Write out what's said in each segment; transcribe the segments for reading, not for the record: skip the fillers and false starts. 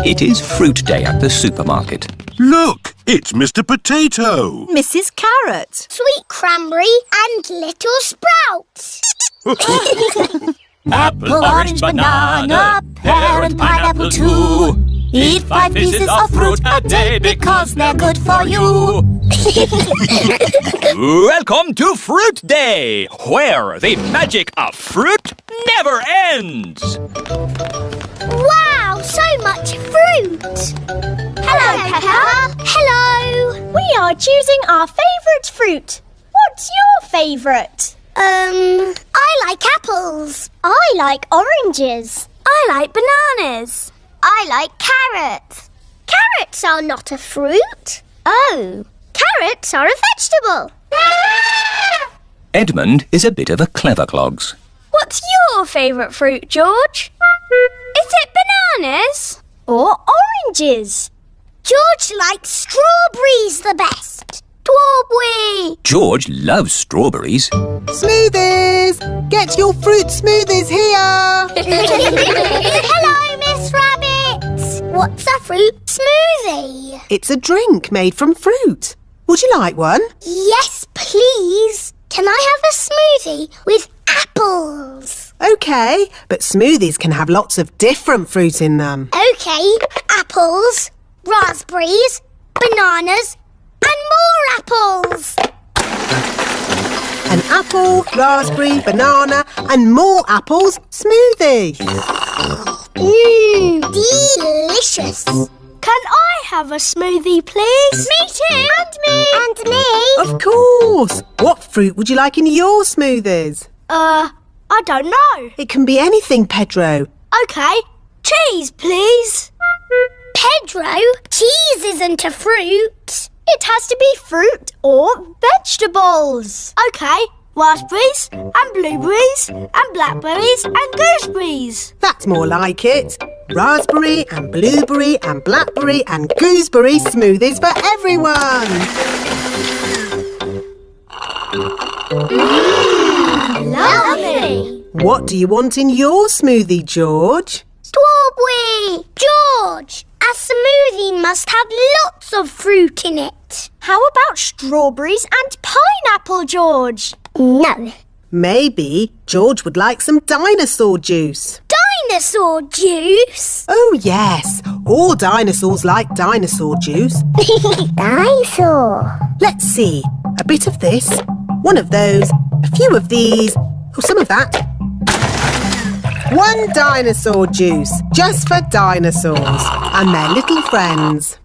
It is fruit day at the supermarket. Look, it's Mr. Potato. Mrs. Carrot. Sweet cranberry and little sprouts. Apple, orange, banana, pear and pineapple too. Eat 5 pieces of fruit a day because they're good for you. Welcome to Fruit Day, where the magic of fruit never ends. Wow, so much fruit! Hello, Peppa. Hello. We are choosing our favourite fruit. What's your favourite? I like apples. I like oranges. I like bananas. I like carrots. Carrots are not a fruit. Oh, Carrots are a vegetable. Edmund is a bit of a clever clogs. what's your favourite fruit, George? Is it bananas? Or oranges? George likes strawberries the best. Strawberry. George loves strawberries. Smoothies! Get your fruit smoothies here! Hello, Miss Rabbit. What's a fruit smoothie? It's a drink made from fruit. Would you like one? Yes, please. Can I have a smoothie with apples? OK, but smoothies can have lots of different fruit in them. OK, apples, raspberries, bananas, and more apples. An apple, raspberry, banana and more apples smoothie. Delicious. Can I have a smoothie, please? Me too. And me. And me. Of course. What fruit would you like in your smoothies? I don't know. It can be anything, Pedro. OK, cheese, please. Pedro, cheese isn't a fruit. It has to be fruit or vegetables. OK, raspberries and blueberries and blackberries and gooseberries. That's more like it. Raspberry and blueberry and blackberry and gooseberry smoothies for everyone. Lovely. What do you want in your smoothie, George? Strawberry. George, a smoothie must have lots of fruit in it. How about strawberries and pineapple, George? No. Maybe George would like some dinosaur juice. Dinosaur juice? Oh, yes. All dinosaurs like dinosaur juice. Dinosaur. Let's see. A bit of this, one of those, a few of these, some of that. One dinosaur juice, just for dinosaurs and their little friends.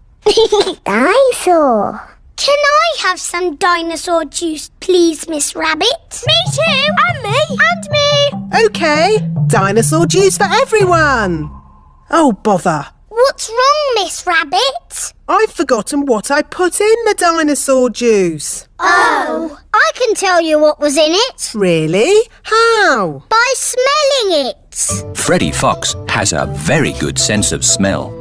Dinosaur. Can I have some dinosaur juice, please, Miss Rabbit? Me too. And me. And me. OK, dinosaur juice for everyone. Oh, bother. What's wrong, Miss Rabbit? I've forgotten what I put in the dinosaur juice. Oh, I can tell you what was in it. Really? How? By smelling it. Freddy Fox has a very good sense of smell.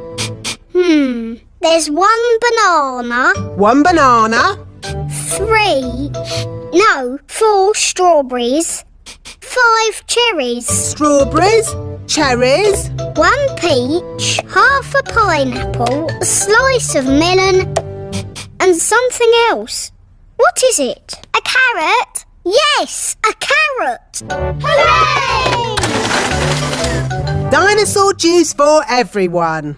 There's one banana, One banana, 4 strawberries, 5 cherries, strawberries, cherries, 1 peach, half a pineapple, a slice of melon, and something else. What is it? A carrot? Yes, a carrot. Hooray! dinosaur juice for everyone.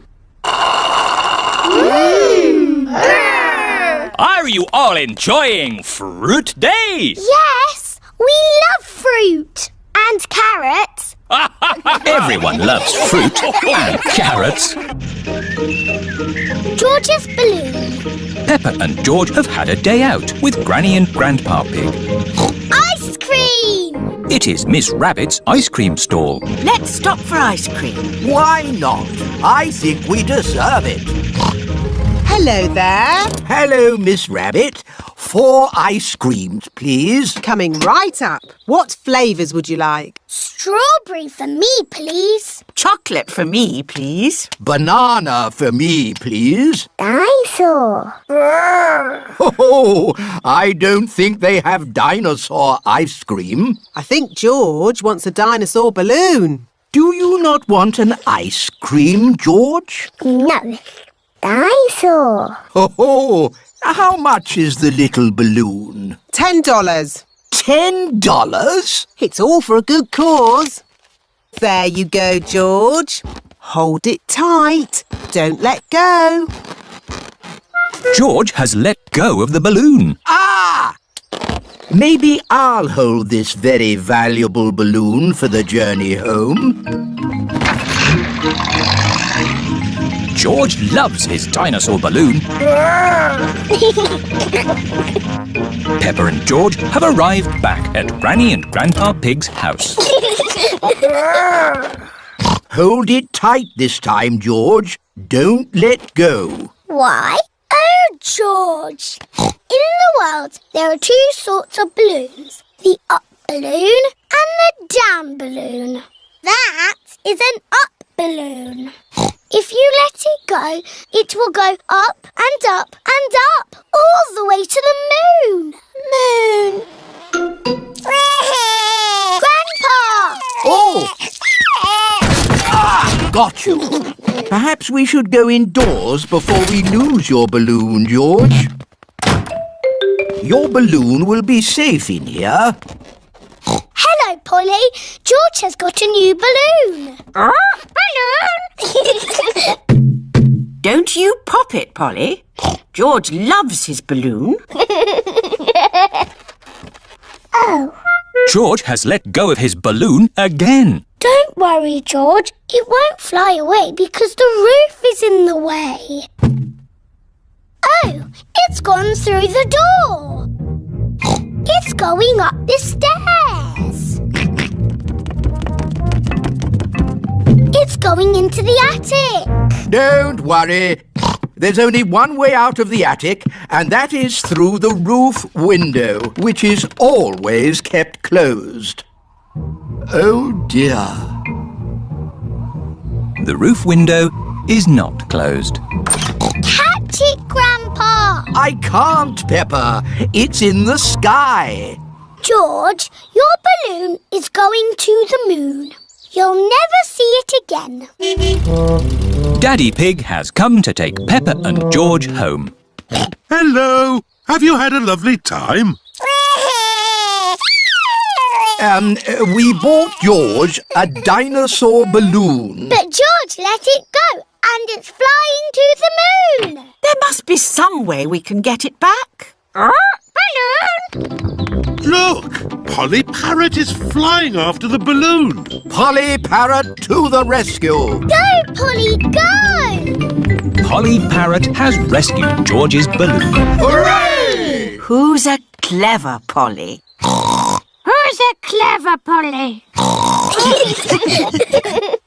Are you all enjoying Fruit Day? Yes, we love fruit and carrots. Everyone loves fruit and carrots. George's balloon. Peppa and George have had a day out with Granny and Grandpa Pig. Ice cream. It is Miss Rabbit's ice cream stall. Let's stop for ice cream. Why not? I think we deserve it. Hello there. Hello, Miss Rabbit. 4 ice creams, please. Coming right up. What flavours would you like? Strawberry for me, please. Chocolate for me, please. Banana for me, please. Dinosaur. Oh, I don't think they have dinosaur ice cream. I think George wants a dinosaur balloon. Do you not want an ice cream, George? No. Dinosaur. Oh, how much is the little balloon? $10. $10? It's all for a good cause. There you go, George. Hold it tight. Don't let go. George has let go of the balloon. Ah! Maybe I'll hold this very valuable balloon for the journey home. George loves his dinosaur balloon. Peppa and George have arrived back at Granny and Grandpa Pig's house. Hold it tight this time, George. Don't let go. Why? Oh, George. In the world, there are two sorts of balloons. The up balloon and the down balloon. That is an up balloon. If you let it go, it will go up and up and up, all the way to the moon. Moon. Grandpa! Oh! Ah, got you. Perhaps we should go indoors before we lose your balloon, George. Your balloon will be safe in here. Hello, Polly. George has got a new balloon. Balloon! Don't you pop it, Polly. George loves his balloon. Oh. George has let go of his balloon again. Don't worry, George. It won't fly away because the roof is in the way. Oh, it's gone through the door. It's going up the stairs. It's going into the attic. Don't worry. There's only one way out of the attic, and that is through the roof window, which is always kept closed. Oh, dear. The roof window is not closed. Catch it, Grandpa. I can't, Peppa. It's in the sky. George, your balloon is going to the moon. You'll never see it again. Daddy Pig has come to take Peppa and George home. Hello. Have you had a lovely time? We bought George a dinosaur balloon. But George let it go and it's flying to the moon. There must be some way we can get it back. Balloon! Look, Polly Parrot is flying after the balloon. Polly Parrot to the rescue. Go, Polly, go! Polly Parrot has rescued George's balloon. Hooray! Who's a clever Polly? Who's a clever Polly?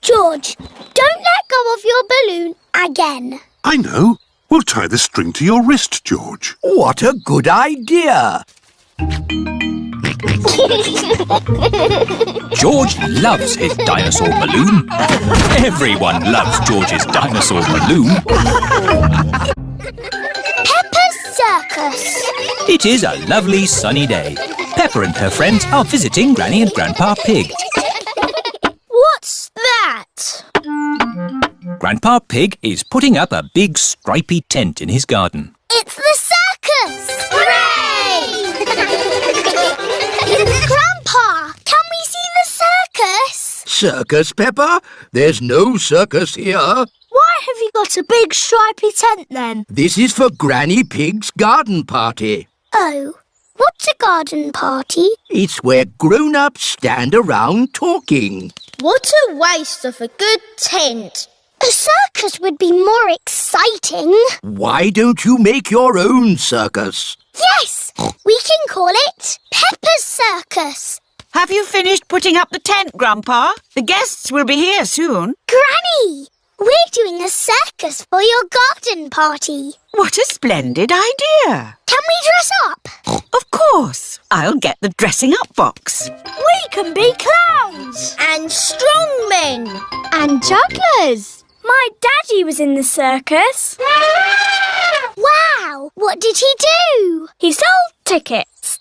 George, don't let go of your balloon again. I know. We'll tie the string to your wrist, George. What a good idea. George loves his dinosaur balloon. Everyone loves George's dinosaur balloon. Peppa's Circus. It is a lovely sunny day. Peppa and her friends are visiting Granny and Grandpa Pig. What's that? Grandpa Pig is putting up a big stripy tent in his garden. It's the circus! Hooray! Grandpa, can we see the circus? Circus, Peppa? There's no circus here. Why have you got a big stripy tent then? This is for Granny Pig's garden party. Oh, what's a garden party? It's where grown-ups stand around talking. What a waste of a good tent. A circus would be more exciting. Why don't you make your own circus? Yes, we can call it Peppa's Circus. Have you finished putting up the tent, Grandpa? The guests will be here soon. Granny, we're doing a circus for your garden party. What a splendid idea. Can we dress up? Of course. I'll get the dressing up box. We can be clowns and strongmen and jugglers. My daddy was in the circus. Wow, what did he do? He sold tickets.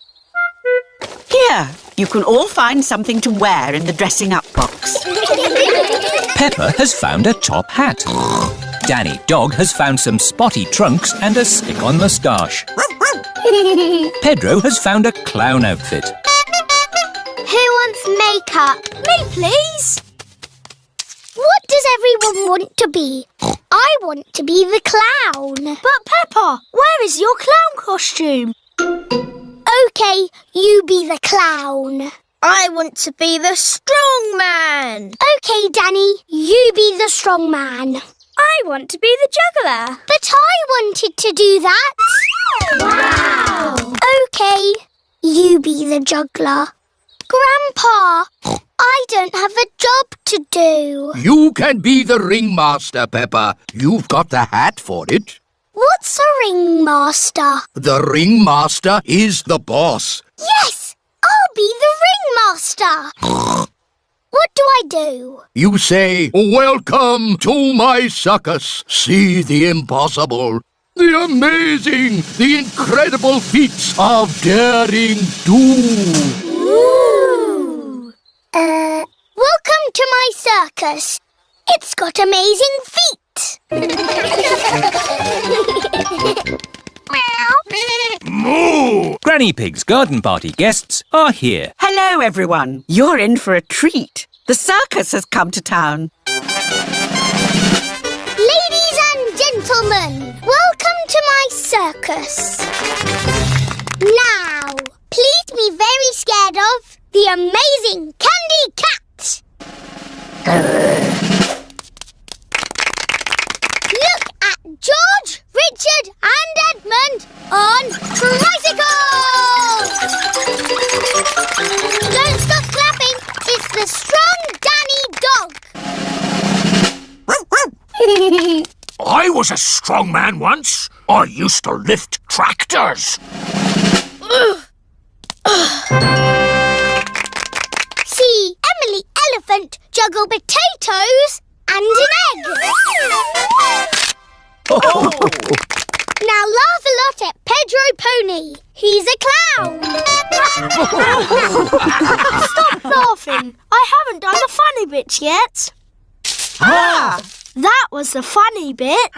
Here, you can all find something to wear in the dressing up box. Peppa has found a top hat. Danny Dog has found some spotty trunks and a stick-on moustache. Pedro has found a clown outfit. Who wants makeup? Me, please. What does everyone want to be? I want to be the clown. But Peppa, where is your clown costume? OK, you be the clown. I want to be the strong man. OK, Danny, you be the strong man. I want to be the juggler. But I wanted to do that. Wow! OK, you be the juggler. Grandpa, I don't have a job to do. You can be the ringmaster, Peppa. You've got the hat for it. What's a ringmaster? The ringmaster is the boss. Yes, I'll be the ringmaster. What do I do? You say, "Welcome to my circus. See the impossible, the amazing, the incredible feats of daring do." Ooh. Welcome to my circus. It's got amazing feet. Moo! Granny Pig's garden party guests are here. Hello, everyone. You're in for a treat. The circus has come to town. Ladies and gentlemen, welcome to my circus. Now, please be very scared of the amazing Candy Cat. Look at George, Richard and Edmund on tricycles! Don't stop clapping, it's the strong Danny Dog. I was a strong man once. I used to lift tractors. See Emily Elephant juggle potatoes and an egg. Now laugh a lot at Pedro Pony. He's a clown. Stop laughing. I haven't done the funny bits yet. That was the funny bit.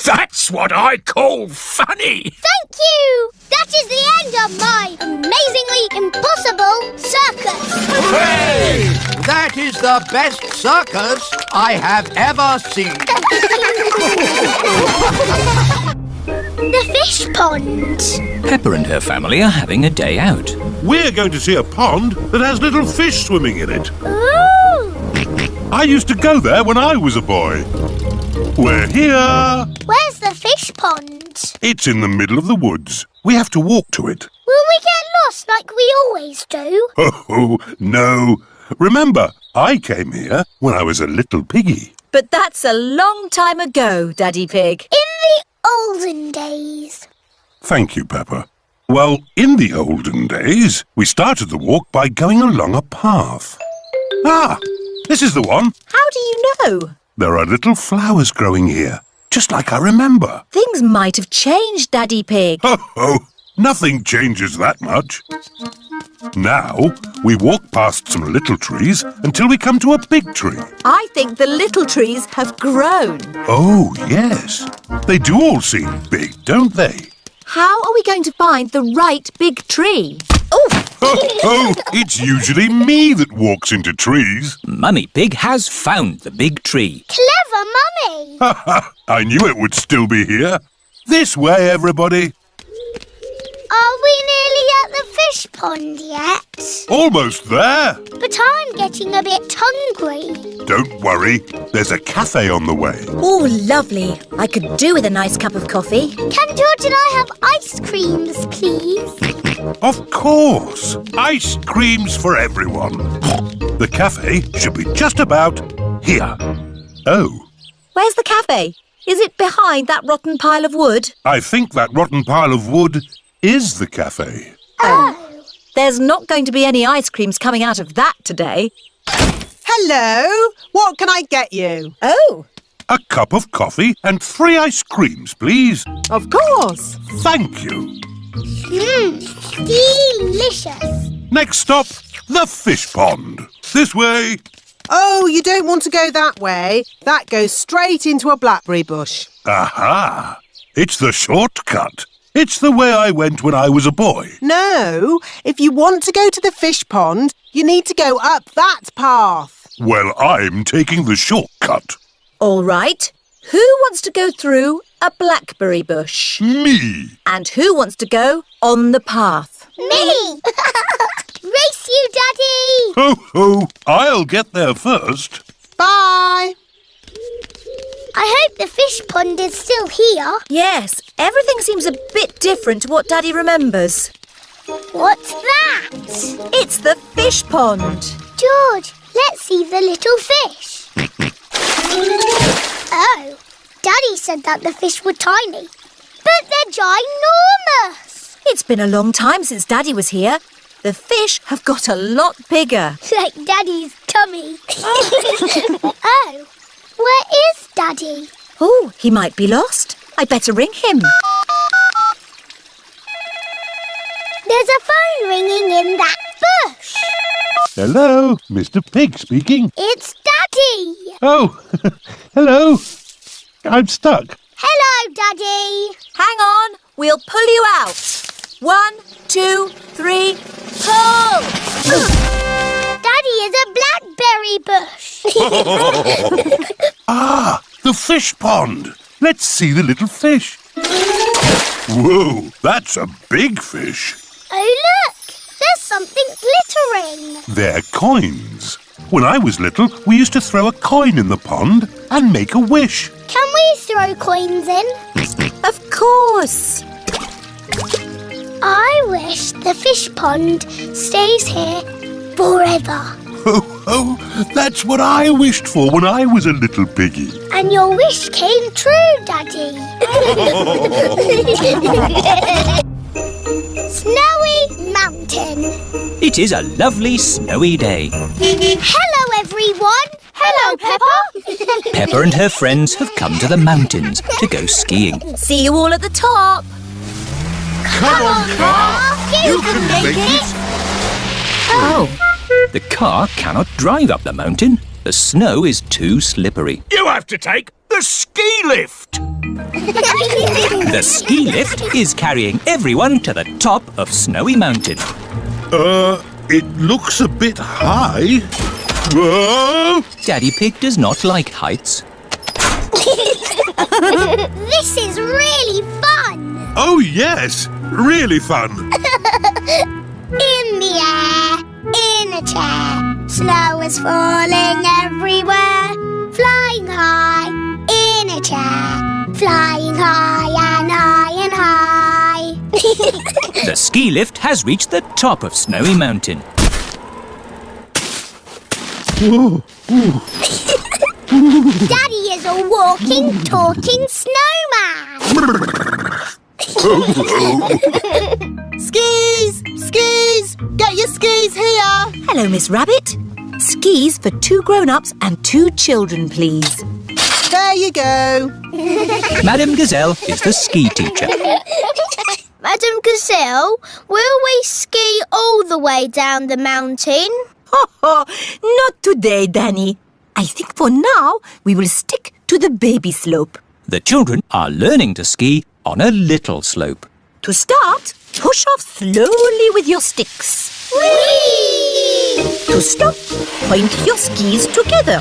That's what I call funny. Thank you. That is the end of my amazingly impossible circus. Hooray! That is the best circus I have ever seen. The fish pond. Peppa and her family are having a day out. We're going to see a pond that has little fish swimming in it. Ooh. I used to go there when I was a boy. We're here. Where's the fish pond? It's in the middle of the woods. We have to walk to it. Will we get lost like we always do? Oh, no. Remember, I came here when I was a little piggy. But that's a long time ago, Daddy Pig. In the olden days. Thank you, Peppa. Well, in the olden days, we started the walk by going along a path. Ah, this is the one. How do you know? There are little flowers growing here, just like I remember. Things might have changed, Daddy Pig. Oh, nothing changes that much. Now, we walk past some little trees until we come to a big tree. I think the little trees have grown. Oh, yes. They do all seem big, don't they? How are we going to find the right big tree? Oh, it's usually me that walks into trees. Mummy Pig has found the big tree. Clever Mummy. I knew it would still be here. This way, everybody. Are we nearly at the fish pond yet? Almost there. But I'm getting a bit hungry. Don't worry, there's a cafe on the way. Oh, lovely. I could do with a nice cup of coffee. Can George and I have ice creams, please? Of course. Ice creams for everyone. The cafe should be just about here. Oh, Where's the cafe? Is it behind that rotten pile of wood? I think that rotten pile of wood is the cafe. Oh. There's not going to be any ice creams coming out of that today. Hello, what can I get you? Oh, A cup of coffee and 3 ice creams, please. Of course. Thank you. Delicious. Next stop, the fish pond. This way. Oh, you don't want to go that way. That goes straight into a blackberry bush. Aha! It's the shortcut. It's the way I went when I was a boy. No, if you want to go to the fish pond, you need to go up that path. Well, I'm taking the shortcut. All right. Who wants to go through a blackberry bush? Me. And who wants to go on the path? Me! Race you, Daddy! Ho, ho. I'll get there first. Bye. I hope the fish pond is still here. Yes, everything seems a bit different to what Daddy remembers. What's that? It's the fish pond. George, let's see the little fish. Oh, Daddy said that the fish were tiny, but they're ginormous. It's been a long time since Daddy was here. The fish have got a lot bigger. Like Daddy's tummy. Oh, where is Daddy? Oh, he might be lost. I'd better ring him. There's a phone ringing in that bush. Hello, Mr. Pig speaking. It's Daddy. Oh, hello. I'm stuck. Hello, Daddy. Hang on, we'll pull you out. 1, 2, 3, pull! Daddy is a blackberry bush. Ah, the fish pond. Let's see the little fish. Whoa, that's a big fish. Oh, look. There's something glittering. They're coins. When I was little, we used to throw a coin in the pond and make a wish. Can we throw coins in? Of course. I wish the fish pond stays here forever. Oh, that's what I wished for when I was a little piggy. And your wish came true, Daddy. Snowy Mountain. It is a lovely snowy day. Hello, everyone. Hello, Peppa. Peppa and her friends have come to the mountains to go skiing. See you all at the top. Come on, car. You can make it. Oh, the car cannot drive up the mountain. The snow is too slippery. You have to take the ski lift. The ski lift is carrying everyone to the top of Snowy Mountain. It looks a bit high. Whoa! Daddy Pig does not like heights. This is really fun. Oh, yes. Really fun. In the air, in a chair, snow is falling everywhere. Flying high, in a chair, flying high and high and high. The ski lift has reached the top of Snowy Mountain. Daddy is a walking, talking snowman. Skis! Skis! Get your skis here! Hello, Miss Rabbit. Skis for 2 grown-ups and 2 children, please. There you go. Madame Gazelle is the ski teacher. Madam Gazelle, will we ski all the way down the mountain? Not today, Danny. I think for now we will stick to the baby slope. The children are learning to ski on a little slope. To start, push off slowly with your sticks. Whee! To stop, point your skis together.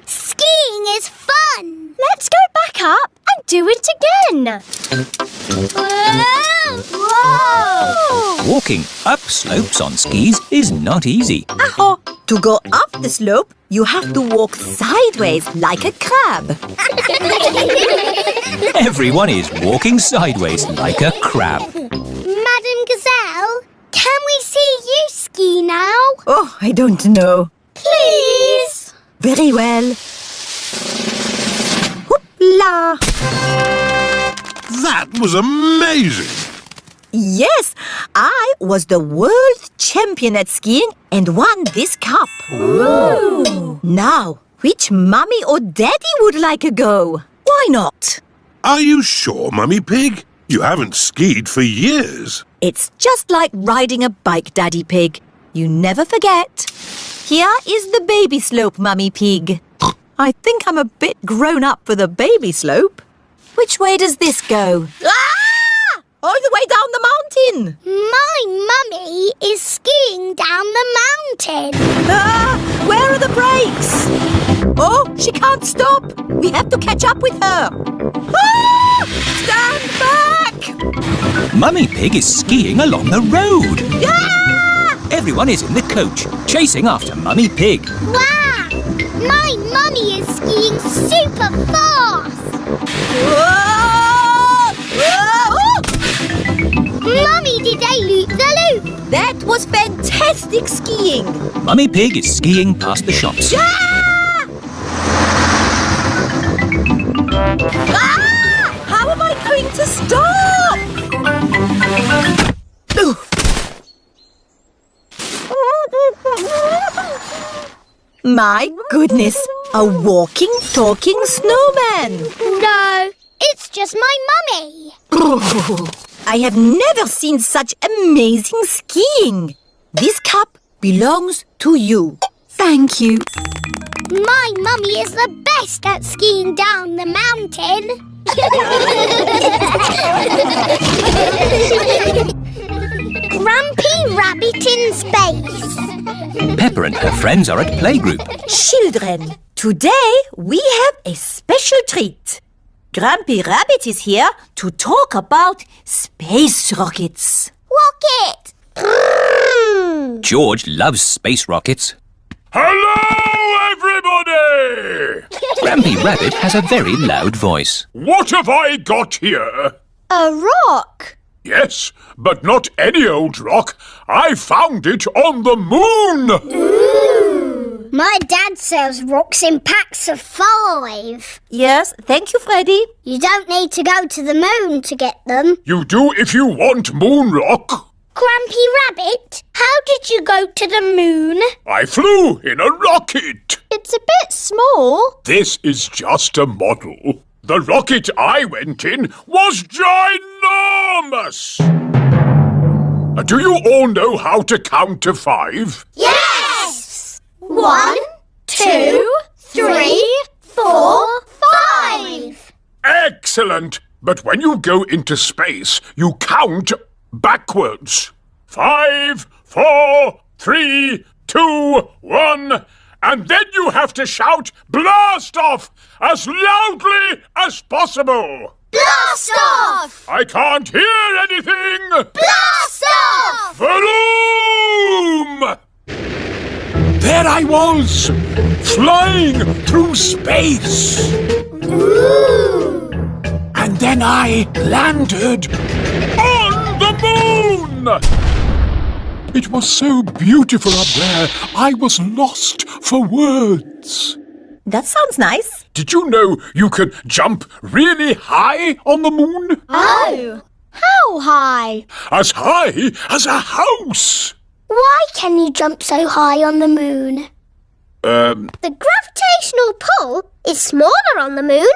Skiing is fun. Let's go back up and do it again. Whoa! Walking up slopes on skis is not easy. To go up the slope, you have to walk sideways like a crab. Everyone is walking sideways like a crab. Madam Gazelle, can we see you ski now? Oh, I don't know. Please. Very well. Hoopla! That was amazing. Yes, I was the world champion at skiing and won this cup. Ooh. Now, which mummy or daddy would like a go? Why not? Are you sure, Mummy Pig? You haven't skied for years. It's just like riding a bike, Daddy Pig. You never forget. Here is the baby slope, Mummy Pig. I think I'm a bit grown up for the baby slope. Which way does this go? Ah! All the way down the mountain. My mummy is skiing down the mountain. Ah! Where are the brakes? Oh, she can't stop. We have to catch up with her. Ah! Stand back! Mummy Pig is skiing along the road. Ah! Everyone is in the coach, chasing after Mummy Pig. Wow! My mummy is skiing super fast. Whoa! Whoa! Mummy did a loop-the-loop. That was fantastic skiing. Mummy Pig is skiing past the shops. Ah! Ah! How am I going to stop? Ooh. My goodness, a walking, talking snowman. No, it's just my mummy. I have never seen such amazing skiing. This cup belongs to you. Thank you. My mummy is the best at skiing down the mountain. Grampy Rabbit in space. Peppa and her friends are at playgroup. Children, today we have a special treat. Grampy Rabbit is here to talk about space rockets. Rocket! George loves space rockets. Hello, everybody! Grampy Rabbit has a very loud voice. What have I got here? A rock. Yes, but not any old rock. I found it on the moon! My dad sells rocks in packs of 5. Yes, thank you, Freddy. You don't need to go to the moon to get them. You do if you want moon rock. Grampy Rabbit, how did you go to the moon? I flew in a rocket. It's a bit small. This is just a model. The rocket I went in was ginormous. Do you all know how to count to 5? Yes! 1, 2, 3, 4, 5. Excellent! But when you go into space, you count backwards. 5, 4, 3, 2, 1... And then you have to shout blast off as loudly as possible. Blast off! I can't hear anything. Blast off! Vroom! There I was, flying through space. Ooh! And then I landed on the moon. It was so beautiful up there, I was lost for words. That sounds nice. Did you know you can jump really high on the moon? Oh! How high? As high as a house! Why can you jump so high on the moon? The gravitational pull is smaller on the moon.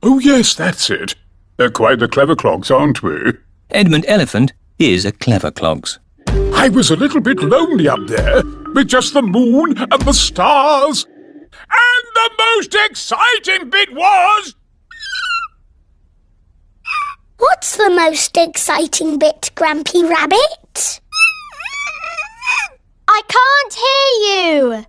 Oh yes, that's it. They're quite the clever clogs, aren't we? Edmund Elephant is a clever clogs. I was a little bit lonely up there, with just the moon and the stars. And the most exciting bit was... What's the most exciting bit, Grampy Rabbit? I can't hear you.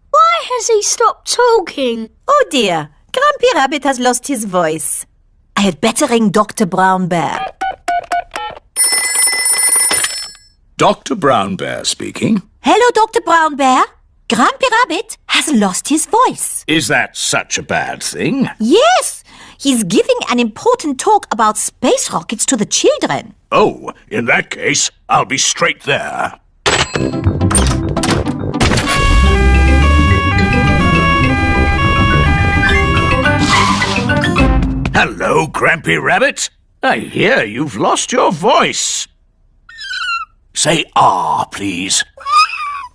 Why has he stopped talking? Oh dear, Grampy Rabbit has lost his voice. I had better ring Dr. Brown Bear. Dr. Brown Bear speaking. Hello, Dr. Brown Bear. Grampy Rabbit has lost his voice. Is that such a bad thing? Yes, he's giving an important talk about space rockets to the children. Oh, in that case, I'll be straight there. Hello, Grampy Rabbit. I hear you've lost your voice. Say ah, please.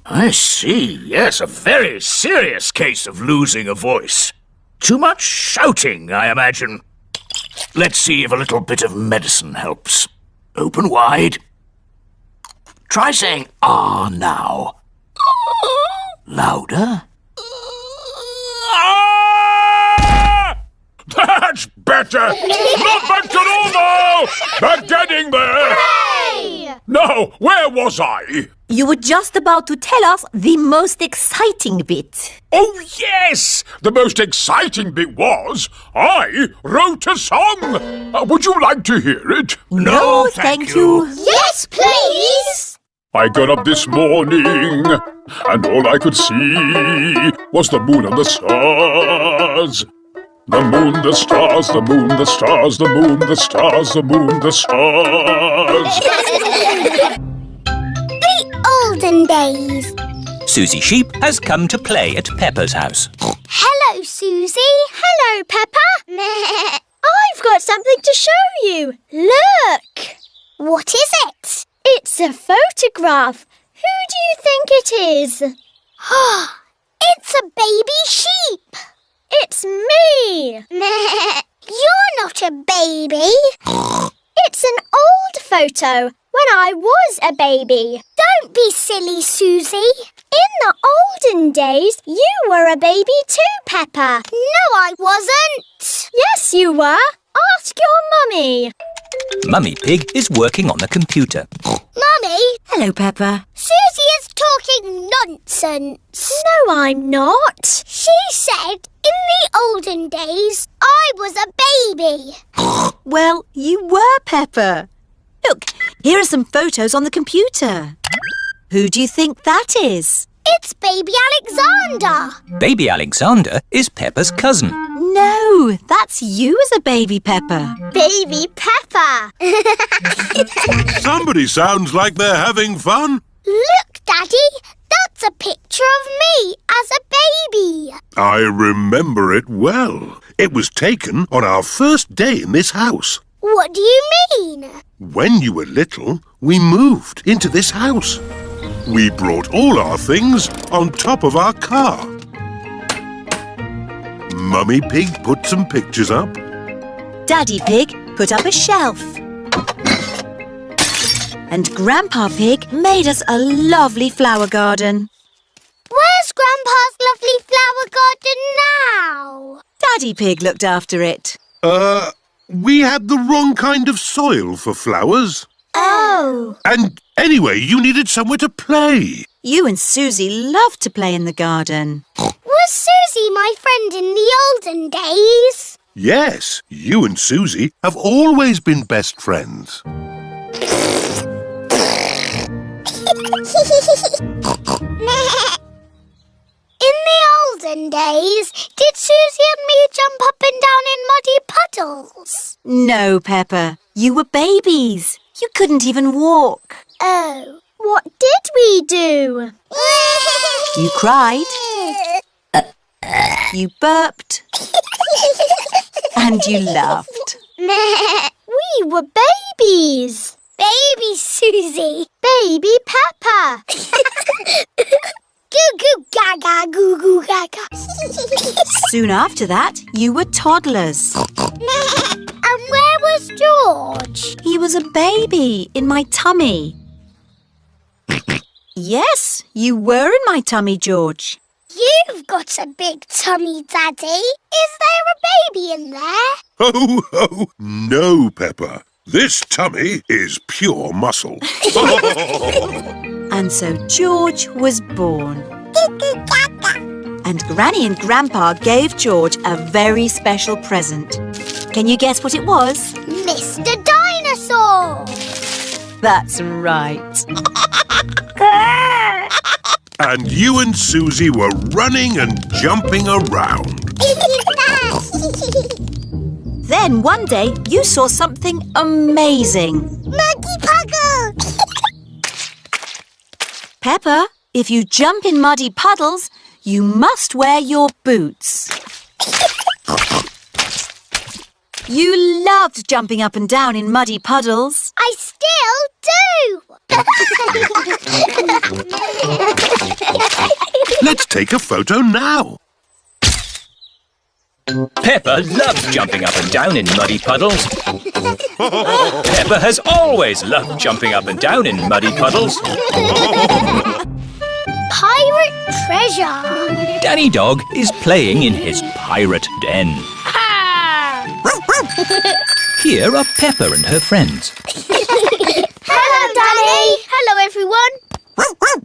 I see, yes, a very serious case of losing a voice. Too much shouting, I imagine. Let's see if a little bit of medicine helps. Open wide. Try saying ah now. Louder. That's better! Not back to normal! But getting there! Hooray! Now, where was I? You were just about to tell us the most exciting bit. Oh, yes! The most exciting bit was I wrote a song! Would you like to hear it? No, thank you. Yes, please! I got up this morning, and all I could see was the moon and the stars. The moon, the stars, the moon, the stars, the moon, the stars, the moon, the stars. The olden days. Suzy Sheep has come to play at Peppa's house. Hello, Suzy. Hello, Peppa. I've got something to show you. Look! What is it? It's a photograph. Who do you think it is? It's a baby sheep. It's me. You're not a baby. It's an old photo when I was a baby. Don't be silly, Suzy. In the olden days, you were a baby too, Peppa. No, I wasn't. Yes, you were. Ask your mummy. Mummy Pig is working on the computer. Mummy, Hello, Peppa. Suzy is talking nonsense. No, I'm not. She said in the olden days I was a baby. Well, you were, Peppa. Look, here are some photos on the computer. Who do you think that is? It's baby Alexander. Baby Alexander is Peppa's cousin. No, that's you as a baby, Peppa. Baby Peppa. Somebody sounds like they're having fun. Look, Daddy, that's a picture of me as a baby. I remember it well. It was taken on our first day in this house. What do you mean? When you were little, we moved into this house. We brought all our things on top of our car. Mummy Pig put some pictures up. Daddy Pig put up a shelf. And Grandpa Pig made us a lovely flower garden. Where's Grandpa's lovely flower garden now? Daddy Pig looked after it. We had the wrong kind of soil for flowers. Oh. And anyway, you needed somewhere to play. You and Suzy loved to play in the garden. Was Suzy my friend in the olden days? Yes, you and Suzy have always been best friends. In the olden days, did Suzy and me jump up and down in muddy puddles? No, Peppa. You were babies. You couldn't even walk. Oh. What did we do? You cried. You burped. And you laughed. We were babies. Baby Suzy. Baby Peppa. Goo goo gaga, goo goo gaga. Soon after that, you were toddlers. And where was George? He was a baby in my tummy. Yes, you were in my tummy, George. You've got a big tummy, Daddy. Is there a baby in there? Oh, oh, no, Peppa. This tummy is pure muscle. And so George was born. And Granny and Grandpa gave George a very special present. Can you guess what it was? Mr. Dinosaur. That's right. And you and Suzy were running and jumping around. Then one day you saw something amazing. Muddy puddle. Peppa, if you jump in muddy puddles, you must wear your boots. You loved jumping up and down in muddy puddles. I still do. Let's take a photo now. Peppa loves jumping up and down in muddy puddles. Peppa has always loved jumping up and down in muddy puddles. Pirate treasure. Danny Dog is playing in his pirate den. Here are Peppa and her friends. Hello, Danny. Hello, everyone.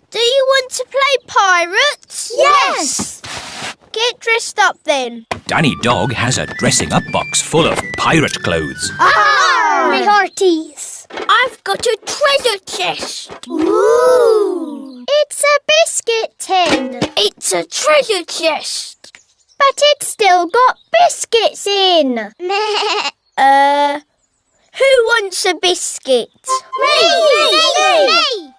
Do you want to play pirates? Yes. Get dressed up then. Danny Dog has a dressing up box full of pirate clothes. Me hearties. I've got a treasure chest. Ooh. It's a biscuit tin. It's a treasure chest. But it's still got biscuits in. Who wants a biscuit? Me.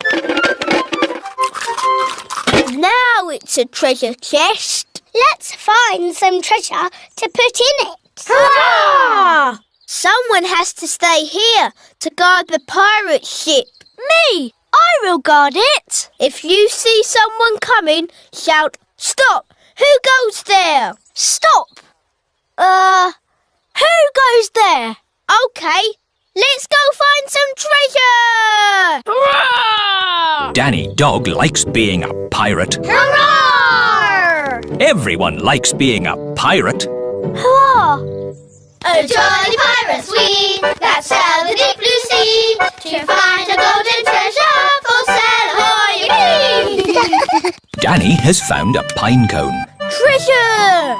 Now it's a treasure chest. Let's find some treasure to put in it. Hurrah! Someone has to stay here to guard the pirate ship. Me! I will guard it. If you see someone coming, shout, "Stop! Who goes there?" Stop! Who goes there? Okay, let's go find some treasure! Hurrah! Danny Dog likes being a pirate. Hurrah! Everyone likes being a pirate. Hurrah! A jolly pirates we, that sail the deep blue sea, to find a golden treasure, full sail ahoy! Danny has found a pine cone. Treasure!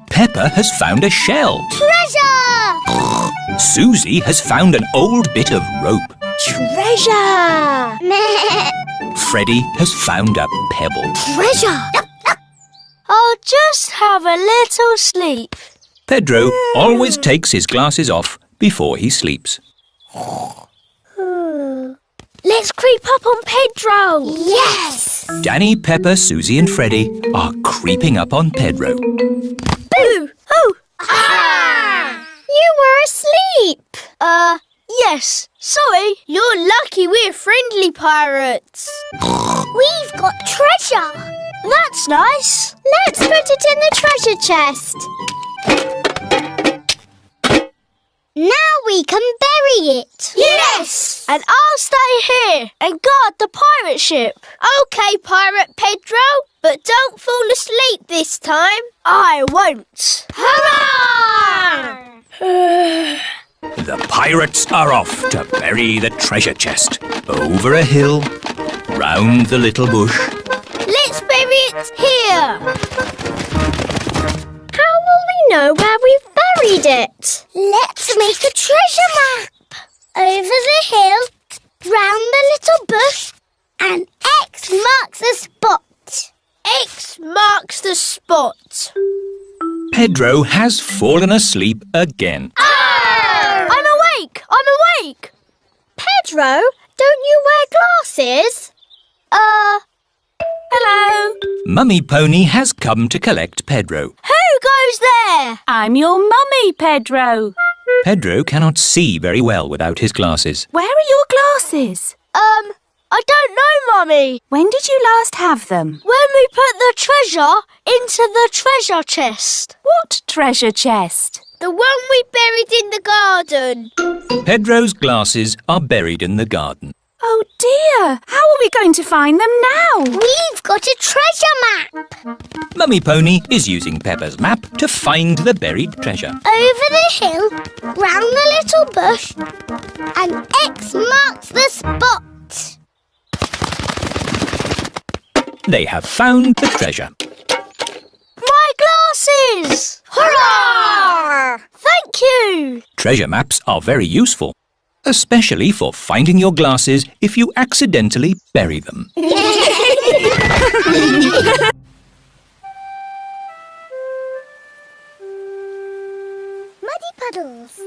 Peppa has found a shell. Treasure! Suzy has found an old bit of rope. Treasure! Freddie has found a pebble. Treasure! I'll just have a little sleep. Pedro always takes his glasses off before he sleeps. Let's creep up on Pedro. Yes! Danny, Peppa, Suzy and Freddie are creeping up on Pedro. Boo! Oh! Ah! You were asleep. Yes. Sorry. You're lucky we're friendly pirates. We've got treasure. That's nice. Let's put it in the treasure chest. Now we can bury it. Yes! And I'll stay here and guard the pirate ship. OK, Pirate Pedro, but don't fall asleep this time. I won't. Hurrah! The pirates are off to bury the treasure chest. Over a hill, round the little bush. Let's bury it here. How will we know where we've buried it? Let's make a treasure map. Over the hill, round the little bush, and X marks the spot. X marks the spot. Pedro has fallen asleep again. I'm awake! I'm awake! Pedro, don't you wear glasses? Hello? Mummy Pony has come to collect Pedro. Who goes there? I'm your mummy, Pedro. Pedro cannot see very well without his glasses. Where are your glasses? I don't know, Mummy. When did you last have them? When we put the treasure into the treasure chest. What treasure chest? The one we buried in the garden. Pedro's glasses are buried in the garden. Oh dear, how are we going to find them now? We've got a treasure map. Mummy Pony is using Peppa's map to find the buried treasure. Over the hill, round the little bush, and X marks the spot. They have found the treasure. My glasses! Hurrah! Thank you! Treasure maps are very useful, especially for finding your glasses if you accidentally bury them. Muddy puddles.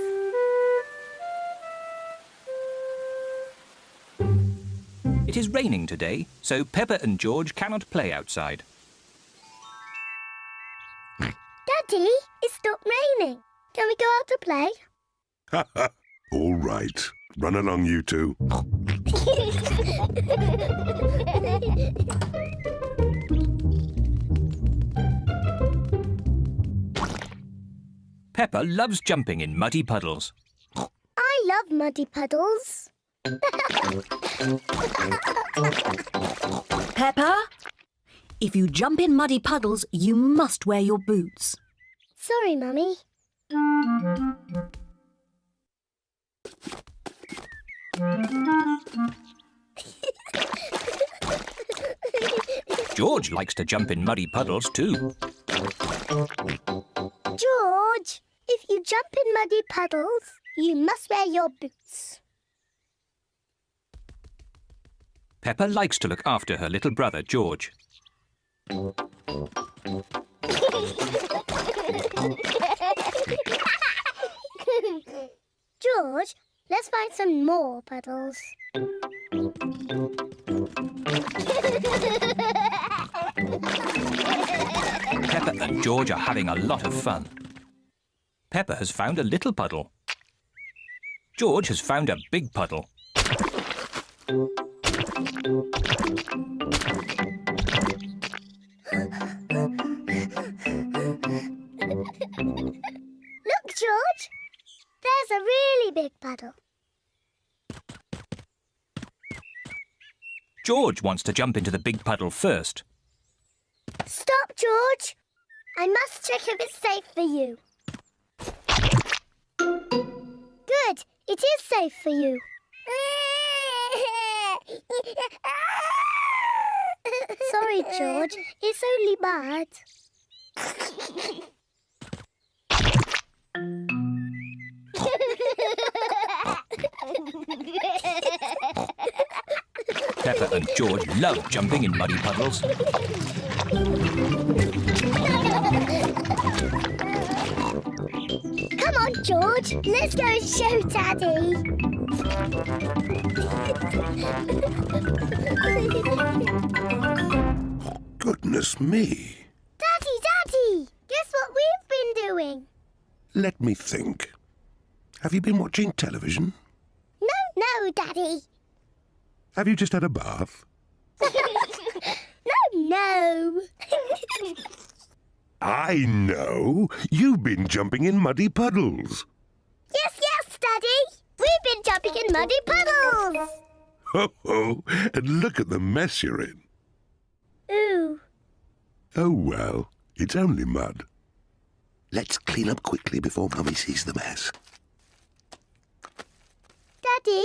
It is raining today, so Peppa and George cannot play outside. Daddy, it stopped raining. Can we go out to play? All right. Run along, you two. Peppa loves jumping in muddy puddles. I love muddy puddles. Peppa, if you jump in muddy puddles, you must wear your boots. Sorry, Mummy. George likes to jump in muddy puddles too. George, if you jump in muddy puddles, you must wear your boots. Peppa likes to look after her little brother George. George, let's find some more puddles. Peppa and George are having a lot of fun. Peppa has found a little puddle. George has found a big puddle. Look, George. There's a really big puddle. George wants to jump into the big puddle first. Stop, George. I must check if it's safe for you. Good. It is safe for you. Sorry, George. It's only mud. Peppa and George love jumping in muddy puddles. Come on, George. Let's go and show Daddy. Goodness me. Daddy! Guess what we've been doing? Let me think. Have you been watching television? No, Daddy. Have you just had a bath? No. I know. You've been jumping in muddy puddles. Yes, Daddy. We've been jumping in muddy puddles. Ho ho! And look at the mess you're in. Ooh. Oh well, it's only mud. Let's clean up quickly before Mummy sees the mess. Daddy,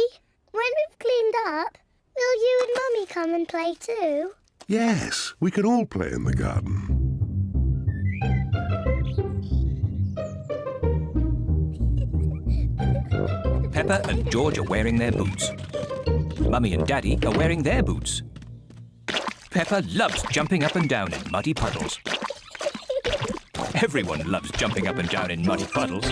when we've cleaned up, will you and Mummy come and play too? Yes, we can all play in the garden. Peppa and George are wearing their boots. Mummy and Daddy are wearing their boots. Peppa loves jumping up and down in muddy puddles. Everyone loves jumping up and down in muddy puddles.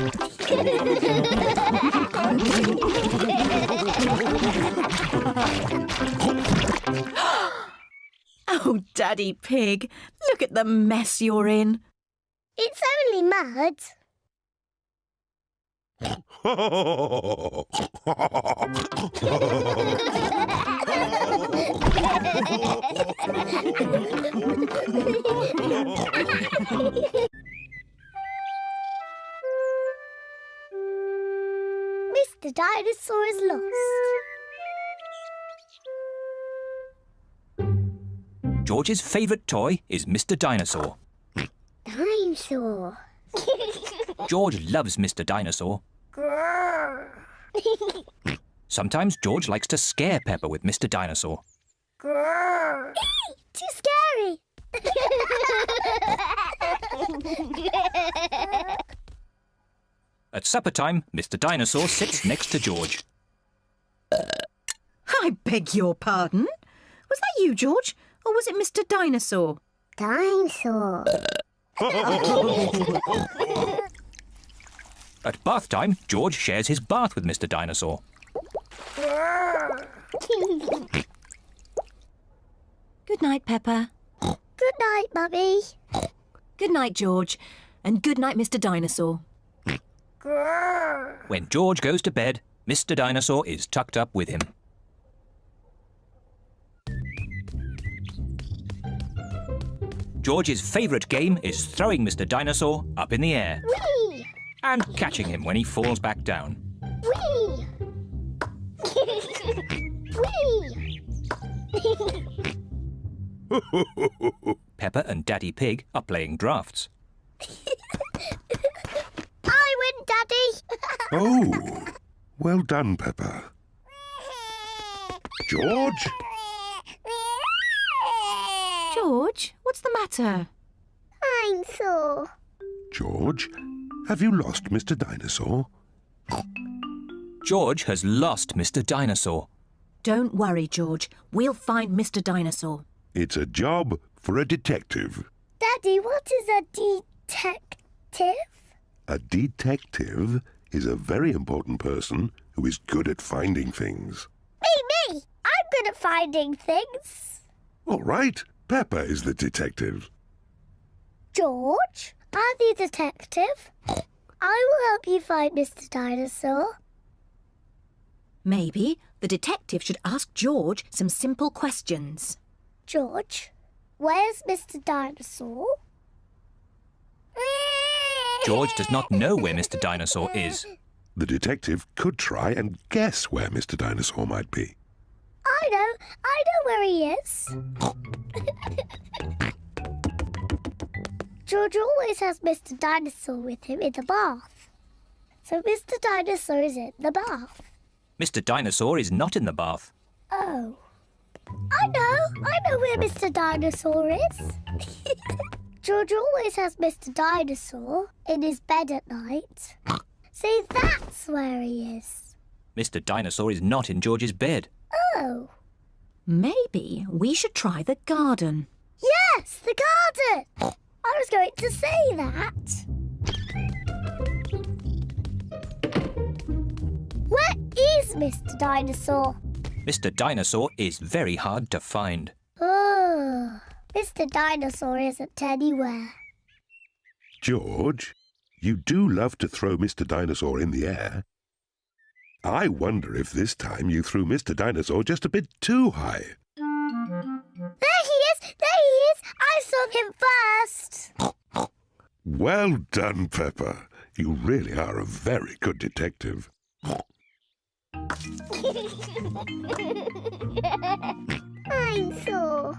Oh, Daddy Pig, look at the mess you're in. It's only mud. Mr. Dinosaur is lost. George's favourite toy is Mr. Dinosaur. Dinosaur. George loves Mr. Dinosaur. Grrr. Sometimes George likes to scare Peppa with Mr. Dinosaur. Grrr. Too scary. At supper time, Mr. Dinosaur sits next to George. I beg your pardon? Was that you, George? Or was it Mr. Dinosaur? Dinosaur. At bath time, George shares his bath with Mr. Dinosaur. Good night, Peppa. Good night, Mummy. Good night, George. And good night, Mr. Dinosaur. Grrr. When George goes to bed, Mr. Dinosaur is tucked up with him. George's favourite game is throwing Mr. Dinosaur up in the air. Whee! and catching him when he falls back down. Whee! Whee! Peppa and Daddy Pig are playing drafts. I win, Daddy! Oh, well done, Peppa. George? George, what's the matter? I'm sore. George, have you lost Mr. Dinosaur? George has lost Mr. Dinosaur. Don't worry, George. We'll find Mr. Dinosaur. It's a job for a detective. Daddy, what is a detective? A detective is a very important person who is good at finding things. Me! I'm good at finding things. All right, Peppa is the detective. George, I'm the detective. I will help you find Mr. Dinosaur. Maybe the detective should ask George some simple questions. George, where's Mr. Dinosaur? George does not know where Mr. Dinosaur is. The detective could try and guess where Mr. Dinosaur might be. I know where he is. George always has Mr. Dinosaur with him in the bath. So Mr. Dinosaur is in the bath. Mr. Dinosaur is not in the bath. Oh. I know where Mr. Dinosaur is. George always has Mr. Dinosaur in his bed at night. See, that's where he is. Mr. Dinosaur is not in George's bed. Oh. Maybe we should try the garden. Yes, the garden! I was going to say that. Where is Mr. Dinosaur? Mr. Dinosaur is very hard to find. Oh, Mr. Dinosaur isn't anywhere. George, you do love to throw Mr. Dinosaur in the air. I wonder if this time you threw Mr. Dinosaur just a bit too high. There he is! There he is! I saw him first! Well done, Peppa. You really are a very good detective. I'm sore.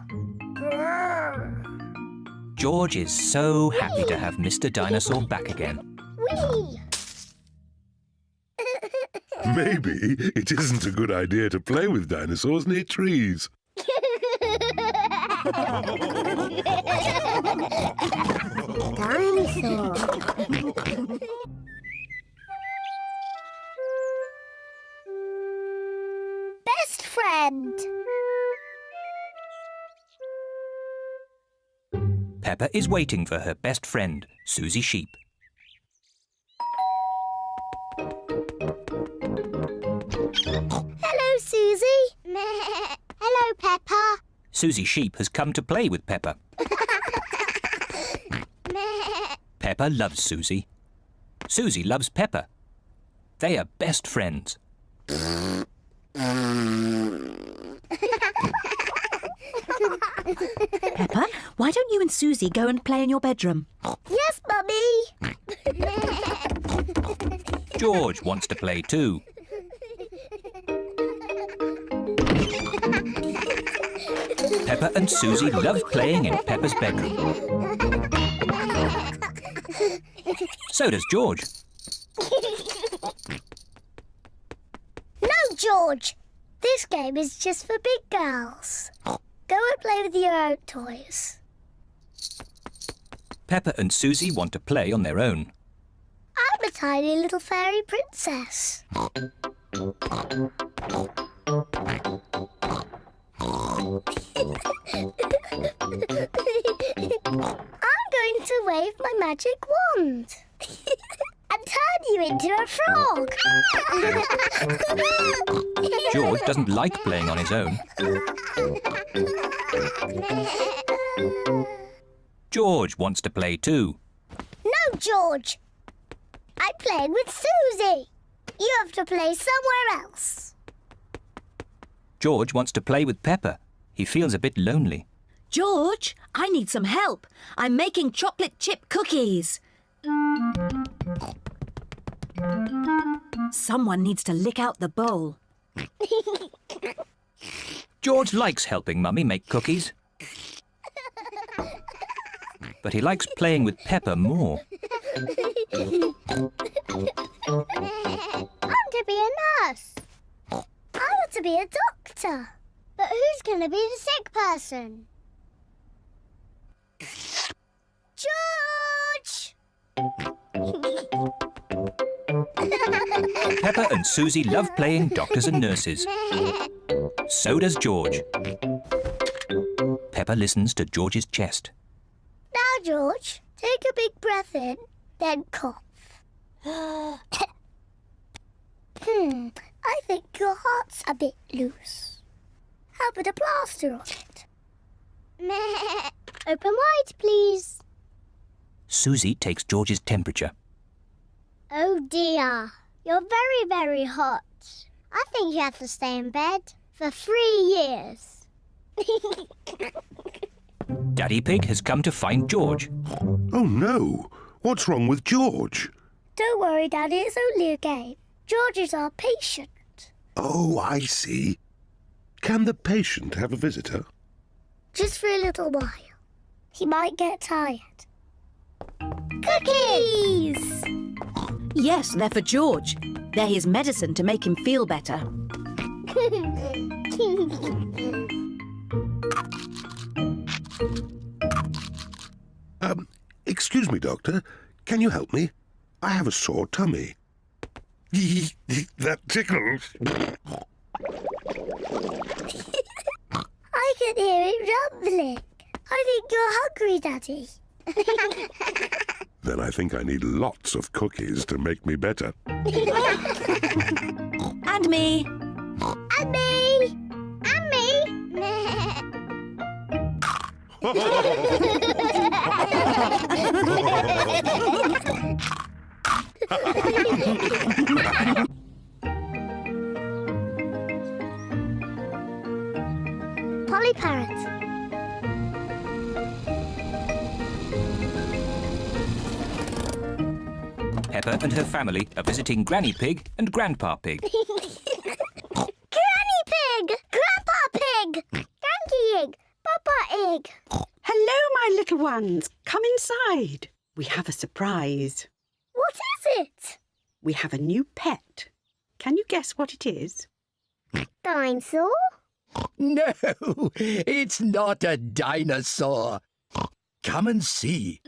George is so happy to have Mr. Dinosaur back again. Whee! Maybe it isn't a good idea to play with dinosaurs near trees. Dinosaur. Best friend. Peppa is waiting for her best friend, Suzy Sheep. Hello, Suzy. Hello, Peppa. Suzy Sheep has come to play with Peppa. Peppa loves Suzy. Suzy loves Peppa. They are best friends. Peppa, why don't you and Suzy go and play in your bedroom? Yes, Mummy. George wants to play too. Peppa and Suzy love playing in Peppa's bedroom. So does George. No, George. This game is just for big girls. Go and play with your own toys. Peppa and Suzy want to play on their own. I'm a tiny little fairy princess. I'm going to wave my magic wand and turn you into a frog. George doesn't like playing on his own. George wants to play too. No, George. I'm playing with Suzy. You have to play somewhere else. George wants to play with Peppa. He feels a bit lonely. George, I need some help. I'm making chocolate chip cookies. Someone needs to lick out the bowl. George likes helping Mummy make cookies. But he likes playing with Peppa more. I want to be a nurse. I want to be a doctor. But who's going to be the sick person? George! Peppa and Suzy love playing doctors and nurses. So does George. Peppa listens to George's chest. Now, George, take a big breath in, then cough. I think your heart's a bit loose. How about a plaster on it? Open wide, please. Suzy takes George's temperature. Oh dear, you're very, very hot. I think you have to stay in bed for 3 years. Daddy Pig has come to find George. Oh no! What's wrong with George? Don't worry, Daddy, it's only a game. George is our patient. Oh, I see. Can the patient have a visitor? Just for a little while. He might get tired. Cookies! Yes, they're for George. They're his medicine to make him feel better. Excuse me, Doctor. Can you help me? I have a sore tummy. That tickles. I can hear him rumbling. I think you're hungry, Daddy. Then I think I need lots of cookies to make me better. And me. And me. And me. Polly Parrot. Peppa and her family are visiting Granny Pig and Grandpa Pig. Granny Pig! Grandpa Pig! Granky Egg! Papa Egg! Hello, my little ones. Come inside. We have a surprise. What is it? We have a new pet. Can you guess what it is? Dinosaur? No, it's not a dinosaur. Come and see.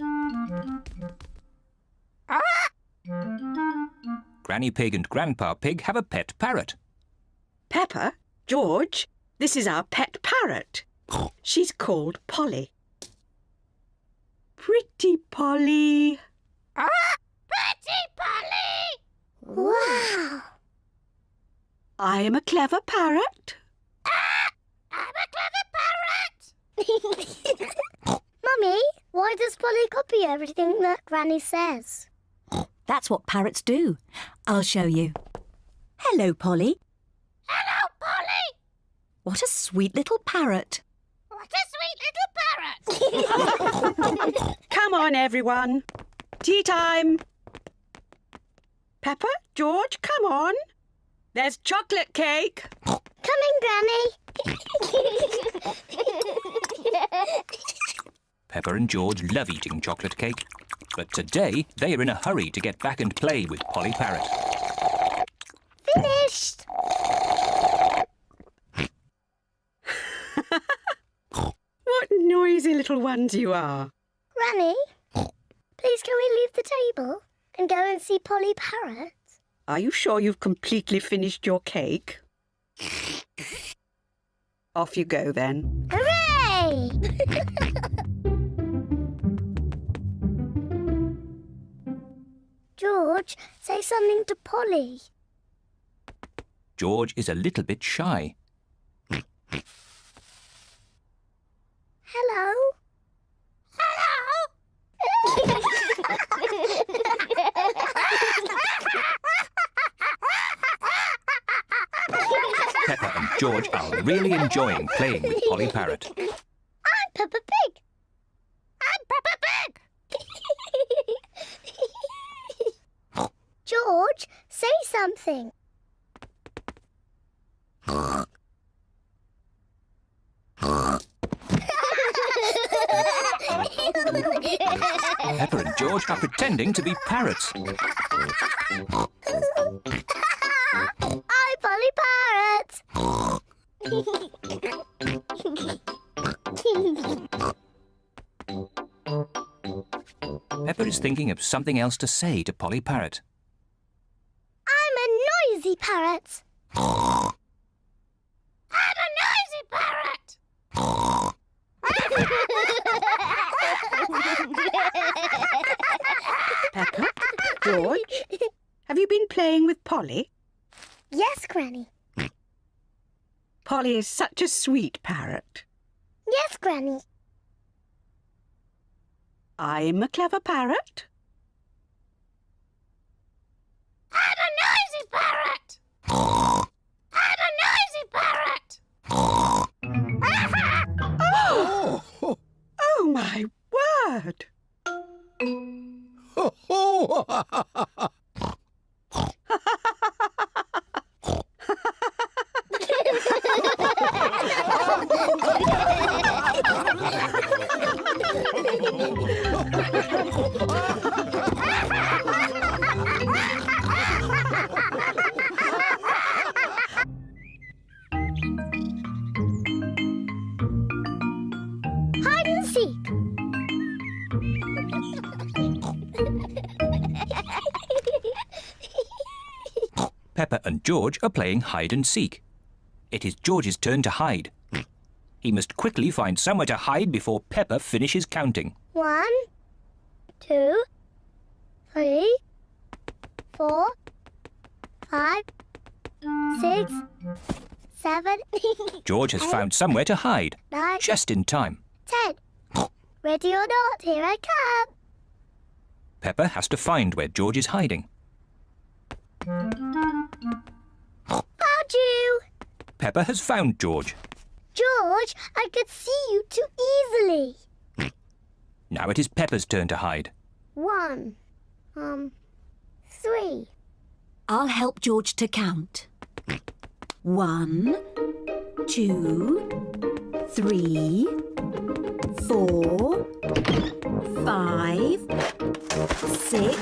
Granny Pig and Grandpa Pig have a pet parrot. Peppa, George, this is our pet parrot. She's called Polly. Pretty Polly. Pretty Polly! Wow! I am a clever parrot. I'm a clever parrot! Mummy, why does Polly copy everything that Granny says? That's what parrots do. I'll show you. Hello, Polly. Hello, Polly! What a sweet little parrot. What a sweet little parrot! Come on, everyone. Tea time. Peppa, George, come on. There's chocolate cake. Coming, Granny. Peppa and George love eating chocolate cake. But today they are in a hurry to get back and play with Polly Parrot. Finished! What noisy little ones you are. Granny, please can we leave the table and go and see Polly Parrot? Are you sure you've completely finished your cake? Off you go then. Hooray! George, say something to Polly. George is a little bit shy. Hello? Hello? Peppa and George are really enjoying playing with Polly Parrot. I'm Peppa Pig. I'm Peppa Pig. George, something. Peppa and George are pretending to be parrots. I'm Polly Parrot. Peppa is thinking of something else to say to Polly Parrot. I'm a noisy parrot. I'm a noisy parrot. Peppa, George, have you been playing with Polly? Yes, Granny. Polly is such a sweet parrot. Yes, Granny. I'm a clever parrot. I'm a noisy parrot. I'm a noisy parrot. Oh, my word! Hide and seek. Peppa and George are playing hide and seek. It is George's turn to hide. He must quickly find somewhere to hide before Peppa finishes counting. 1, 2, 3, 4, 5, 6, 7, George has found somewhere to hide, 9, just in time. 10. Ready or not, here I come. Peppa has to find where George is hiding. Found you. Peppa has found George. George, I could see you too easily. Now it is Peppa's turn to hide. 1, 3. I'll help George to count. 1, 2, 3, 4, 5, 6,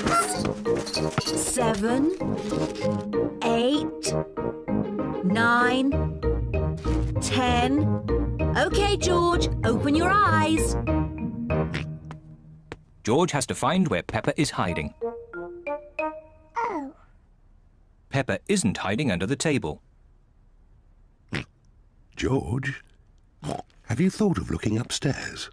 7, 8, 9, 10. OK, George, open your eyes. George has to find where Peppa is hiding. Oh. Peppa isn't hiding under the table. George, have you thought of looking upstairs?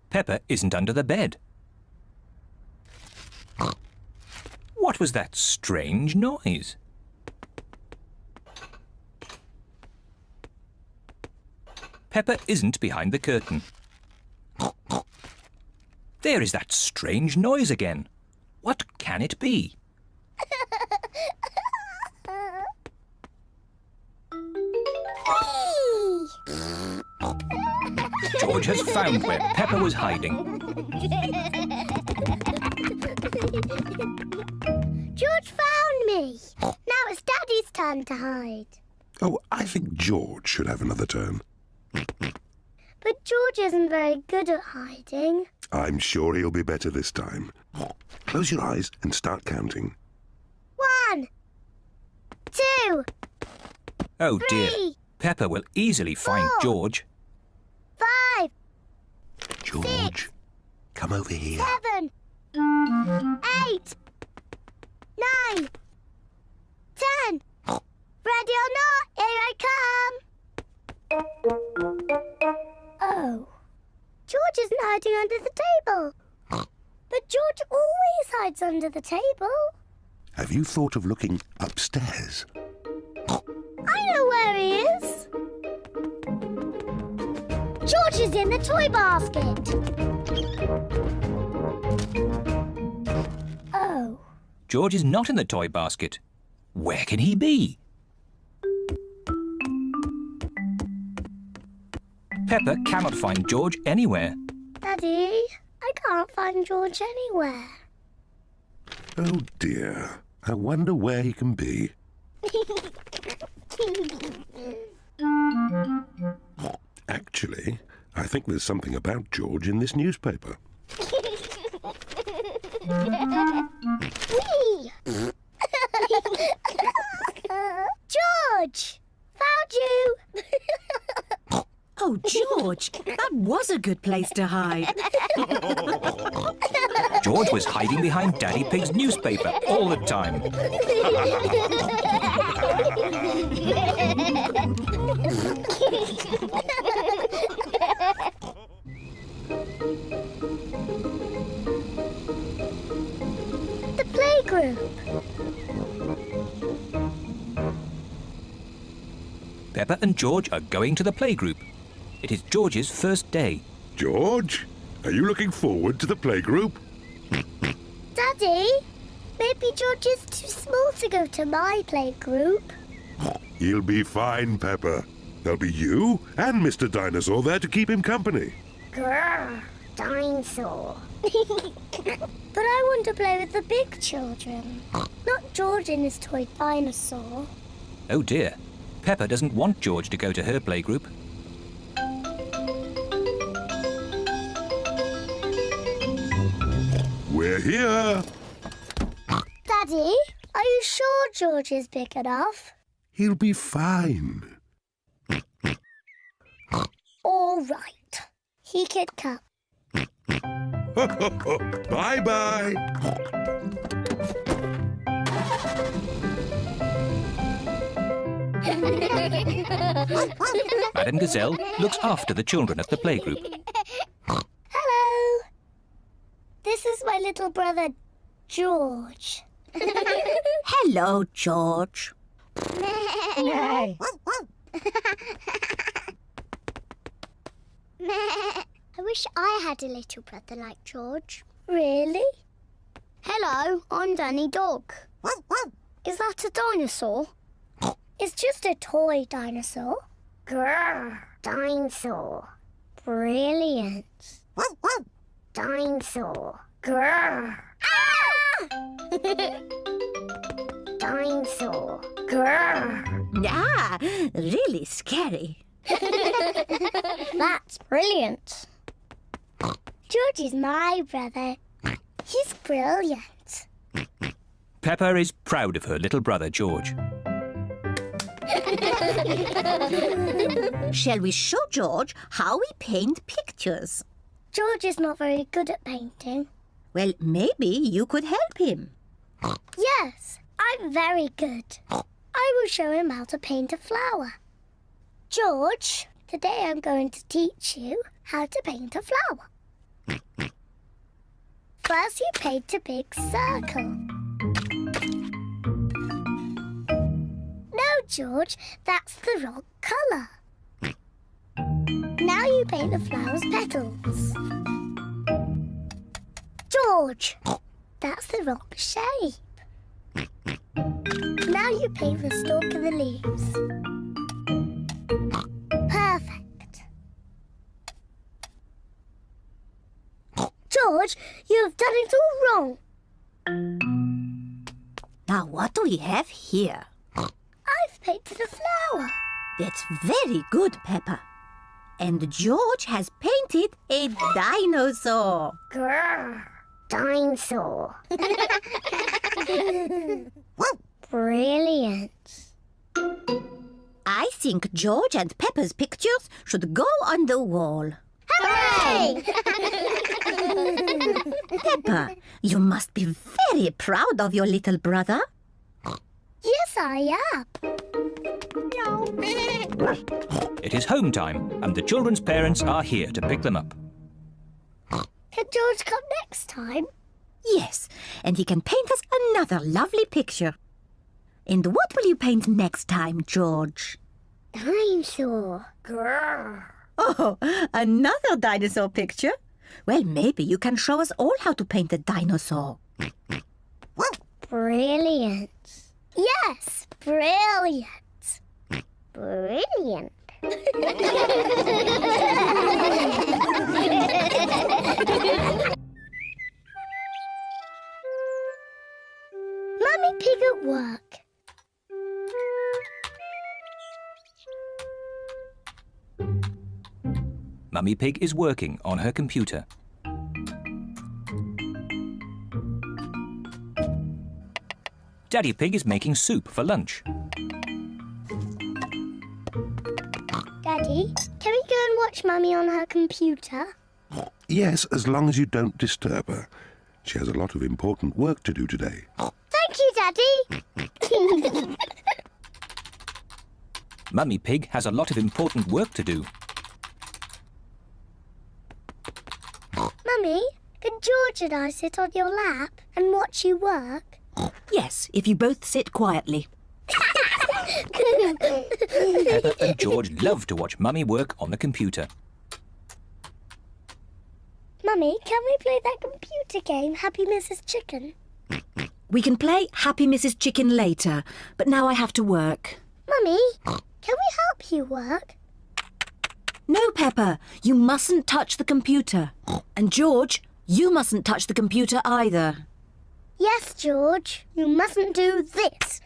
Peppa isn't under the bed. What was that strange noise? Peppa isn't behind the curtain. There is that strange noise again. What can it be? George has found where Peppa was hiding. George found me. Now it's Daddy's turn to hide. Oh, I think George should have another turn. But George isn't very good at hiding. I'm sure he'll be better this time. Close your eyes and start counting. 1, 2, Oh 3, dear, Peppa will easily find 4, George. 5, George, come over here. 7, 8, 9, 10. Ready or not, here I come. Oh, George isn't hiding under the table. But George always hides under the table. Have you thought of looking upstairs? I know where he is. George is in the toy basket. Oh. George is not in the toy basket. Where can he be? Peppa cannot find George anywhere. Daddy, I can't find George anywhere. Oh dear. I wonder where he can be. Actually, I think there's something about George in this newspaper. Whee! George! Found you! Oh, George, that was a good place to hide. George was hiding behind Daddy Pig's newspaper all the time. The playgroup. Peppa and George are going to the playgroup. It is George's first day. George, are you looking forward to the playgroup? Daddy, maybe George is too small to go to my playgroup. He'll be fine, Peppa. There'll be you and Mr. Dinosaur there to keep him company. Grrr, dinosaur. But I want to play with the big children, not George and his toy dinosaur. Oh dear. Peppa doesn't want George to go to her playgroup. We're here. Daddy, are you sure George is big enough? He'll be fine. All right. He could come. Bye-bye. Madame Gazelle looks after the children at the playgroup. Hello. This is my little brother, George. Hello, George. I wish I had a little brother like George. Really? Hello, I'm Danny Dog. Is that a dinosaur? It's just a toy dinosaur. Grrr, dinosaur. Brilliant. Dinosaur. Grrr. Ah! Dinosaur. Grrr. Ah, really scary. That's brilliant. George is my brother. He's brilliant. Peppa is proud of her little brother George. Shall we show George how we paint pictures? George is not very good at painting. Well, maybe you could help him. Yes, I'm very good. I will show him how to paint a flower. George, today I'm going to teach you how to paint a flower. First, you paint a big circle. No, George, that's the wrong colour. Now you paint the flower's petals. George, that's the wrong shape. Now you paint the stalk and the leaves. Perfect. George, you have done it all wrong. Now what do we have here? I've painted a flower. That's very good, Peppa. And George has painted a dinosaur. Grrr, dinosaur. Brilliant. I think George and Peppa's pictures should go on the wall. Hooray! Peppa, you must be very proud of your little brother. Yes, I am. It is home time and the children's parents are here to pick them up. Can George come next time? Yes, and he can paint us another lovely picture. And what will you paint next time, George? Dinosaur. Grrr. Oh, another dinosaur picture? Well, maybe you can show us all how to paint a dinosaur. Brilliant. Yes, brilliant. Brilliant. Mummy Pig at work. Mummy Pig is working on her computer. Daddy Pig is making soup for lunch. Daddy, can we go and watch Mummy on her computer? Yes, as long as you don't disturb her. She has a lot of important work to do today. Thank you, Daddy. Mummy Pig has a lot of important work to do. Mummy, can George and I sit on your lap and watch you work? Yes, if you both sit quietly. Peppa and George love to watch Mummy work on the computer. Mummy, can we play that computer game, Happy Mrs. Chicken? We can play Happy Mrs. Chicken later, but now I have to work. Mummy, can we help you work? No, Peppa, you mustn't touch the computer. And George, you mustn't touch the computer either. Yes, George, you mustn't do this.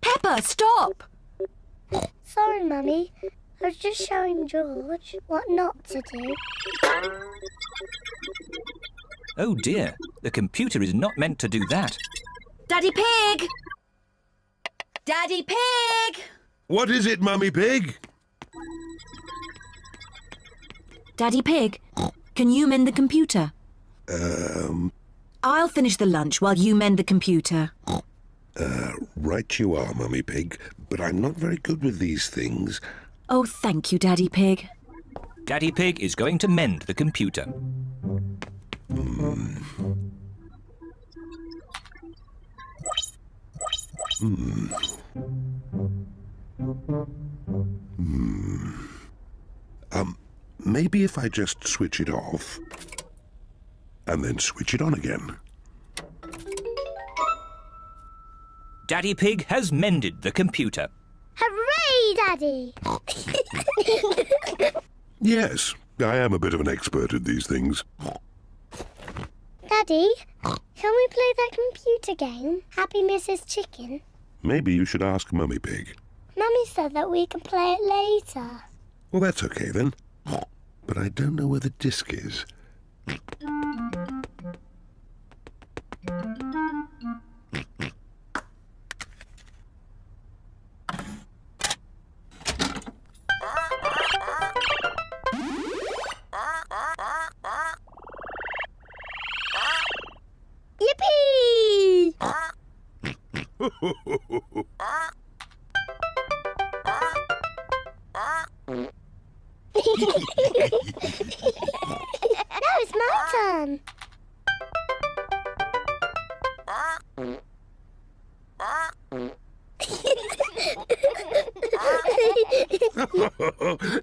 Peppa, stop! Sorry, Mummy. I was just showing George what not to do. Oh dear, the computer is not meant to do that. Daddy Pig! Daddy Pig! What is it, Mummy Pig? Daddy Pig, can you mend the computer? I'll finish the lunch while you mend the computer. Right you are, Mummy Pig, but I'm not very good with these things. Oh, thank you, Daddy Pig. Daddy Pig is going to mend the computer. Maybe if I just switch it off and then switch it on again. Daddy Pig has mended the computer. Hooray, Daddy! Yes, I am a bit of an expert at these things. Daddy, can we play that computer game, Happy Mrs. Chicken? Maybe you should ask Mummy Pig. Mummy said that we can play it later. Well, that's okay then. But I don't know where the disc is. Yippee! Now it's my turn.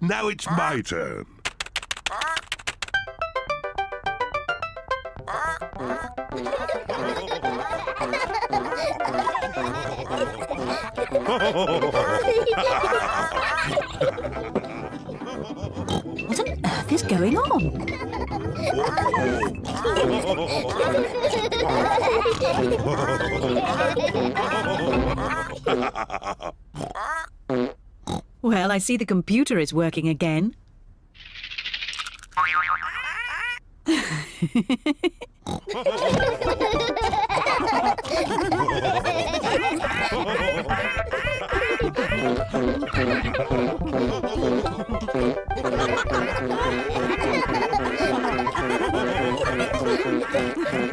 Now it's my turn. What on earth is going on? Well, I see the computer is working again.